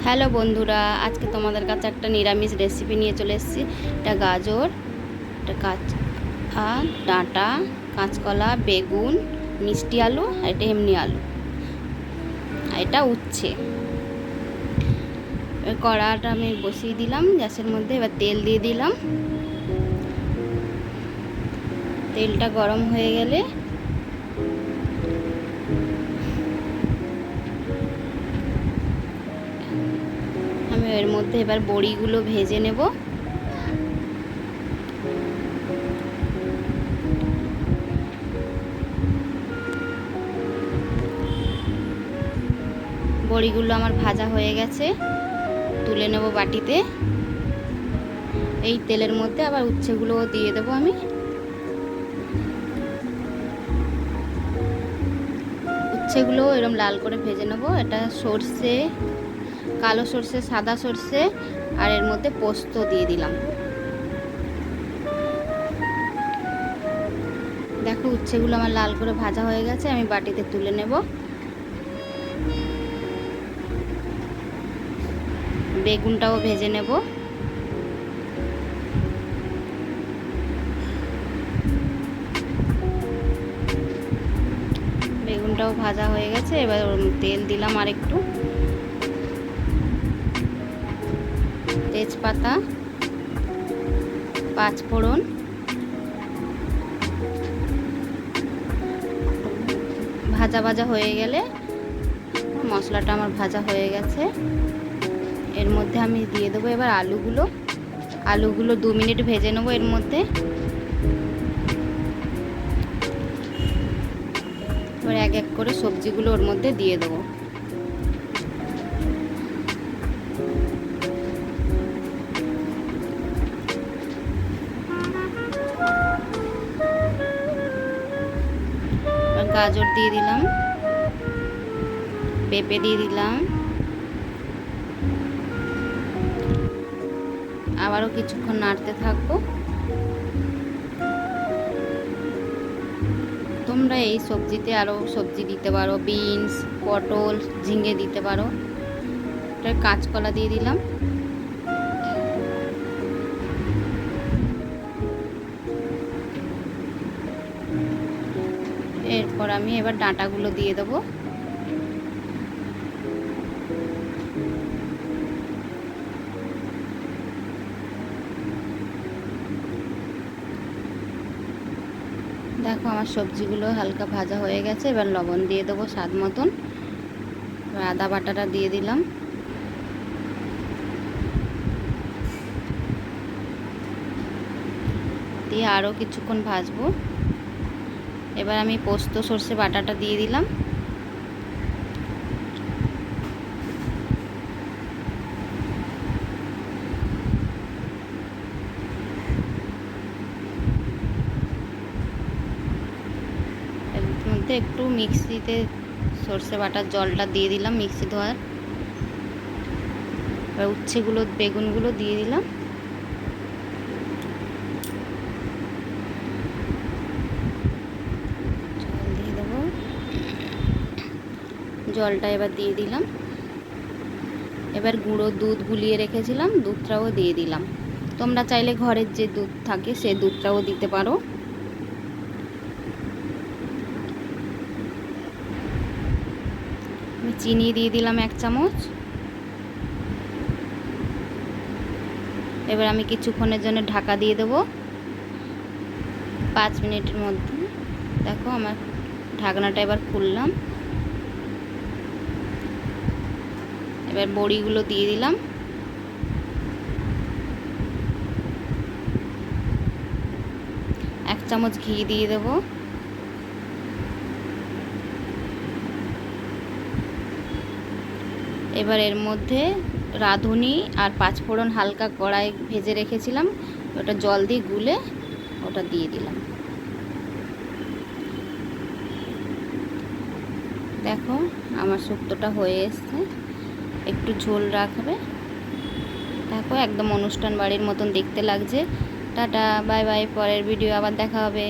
Hello বন্ধুরা, আজকে তোমাদের কাছে একটা নিরামিষ রেসিপি নিয়ে চলে এসেছি। এটা গাজর, এটা ডাঁটা, কাঁচকলা, বেগুন, মিষ্টি আলু, আর এটা এমনি আলু, আর এটা উচ্ছে। কড়াটা আমি বসিয়ে দিলাম গ্যাসের মধ্যে। এবার তেল দিয়ে দিলাম। তেলটা গরম হয়ে গেলে আমি এর মধ্যে এবার বড়িগুলো ভেজে নেব। বড়িগুলো আমার ভাজা হয়ে গেছে, তুলে নেব বাটিতে। এই তেলের মধ্যে আবার উচ্ছেগুলোও দিয়ে দেবো আমি। উচ্ছেগুলো এরকম লাল করে ভেজে নেব। এটা সর্ষে, কালো সর্ষে, সাদা সর্ষে, আর এর মধ্যে পোস্ত দিয়ে দিলাম। দেখো উচ্ছেগুলো আমার লাল করে ভাজা হয়ে গেছে, আমি বাটিতে তুলে নেব। বেগুনটাও ভেজে নেব। বেগুনটাও ভাজা হয়ে গেছে। এবার তেল দিলাম আর একটু, তেজপাতা, পাঁচফোড়ন, ভাজা ভাজা হয়ে গেলে, মশলাটা আমার ভাজা হয়ে গেছে, এর মধ্যে আমি দিয়ে দেবো এবার আলুগুলো 2 মিনিট ভেজে নেবো এর মধ্যে। এবার এক এক করে সবজিগুলো ওর মধ্যে দিয়ে দেবো। গাজর দিয়ে দিলাম, পেঁপে দিয়ে দিলাম, আবারও কিছুক্ষণ নাড়তে থাকবো। তোমরা এই সবজিতে আরও সবজি দিতে পারো, বিনস, পটল, ঝিঙে দিতে পারো। এটা কাঁচকলা দিয়ে দিলাম। এরপর আমি এবার ডাঁটাগুলো দিয়ে দেবো। দেখো আমার সবজিগুলো হালকা ভাজা হয়ে গেছে। এবার লবণ দিয়ে দেবো স্বাদ মতন। এবার আদা বাটাটা দিয়ে দিলাম। দিয়ে আরও কিছুক্ষণ ভাজবো। এবার আমি পোস্ত সর্ষে বাটাটা দিয়ে দিলাম। এর মধ্যে একটু মিক্সিতে সর্ষে বাটার জলটা দিয়ে দিলাম, মিক্সি ধোয়ার। এবার উচ্ছেগুলো, বেগুনগুলো দিয়ে দিলাম। জল দিয়ে দেবো। জলটা এবার দিয়ে দিলাম। এবার গুঁড়ো দুধ গুলিয়ে রেখেছিলাম, দুধটাও দিয়ে দিলাম। তোমরা চাইলে ঘরের যে দুধ থাকে সে দুধটাও দিতে পারো। আমি চিনি দিয়ে দিলাম 1 চামচ। এবার আমি কিছুক্ষণের জন্য ঢাকা দিয়ে দেবো 5 মিনিটের মধ্যে। দেখো আমার ঢাকনাটা এবার খুললাম। এবার বড়িগুলো দিয়ে দিলাম। এক চামচ ঘি দিয়ে দেবো। এবার এর মধ্যে রাঁধুনি আর পাঁচফোড়ন হালকা কড়াই ভেজে রেখেছিলাম, ওটা জল দিয়ে গুলে ওটা দিয়ে দিলাম। দেখো আমার শুক্তোটা হয়ে এসছে, একটু ঝোল রাখবে। দেখো একদম অনুষ্ঠান বাড়ির মতন দেখতে লাগছে। টাটা, বাই বাই, পরের ভিডিও আবার দেখা হবে।